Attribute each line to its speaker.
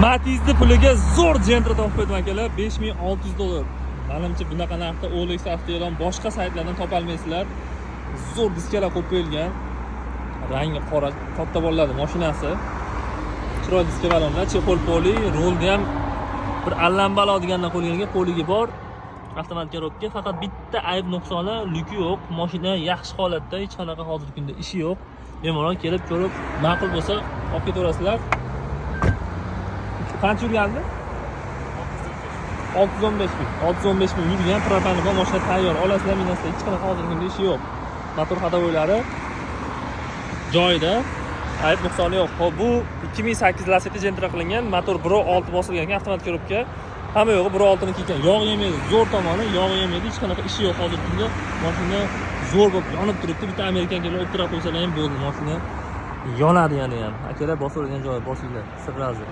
Speaker 1: Matiz'ni puliga zo'r Gentra topib qo'ydim akalar, $5600. Menimcha bunaqa narxda OLX avtoe'lon boshqa saytlardan topa olmaysizlar. Zo'r diskalar qo'yib qo'yilgan. Rangi qora, katta bolalarning mashinasi. Chiroyli diska balonlar, chexol poli, rolni ham bir allambalo degandan qo'yilgan, poligi bor. Avtomat korobka, faqat bitta ayb nuqsoni, lyuki yo'q. Mashina yaxshi holatda, hech qanaqa hozirgi kunda ishi yo'q. Bemalol kelib ko'rib, ma'qul bo'lsa olib ketaverasizlar. Qancha yurgandi? 615 ming. 615 ming yurgan, propani bor, mashina tayyor. Olasizlar, minasida hech qanaqa hozirgi kunda ishi yo'q. Motor hadovoylari joyida, ayb nuqsoni yo'q. Hop, bu 2008 Lacetti Gentra qilingan, motor 1.6 bosilgan ekan, avtomat korobka. Hamma yo'g'i 1.6 ni ekan. Yog' yemaydi, zo'r tomoni yog' yemaydi, hech qanaqa ishi yo'q hozirgi kunda. Mashina zo'r bo'lib yonib turibdi. Bitta amerikan kelib o'tirib qo'ysalar ham bo'ldi, mashina yonadi yana ham. Akalar bosilgan joyi borsizlar, sirrazi.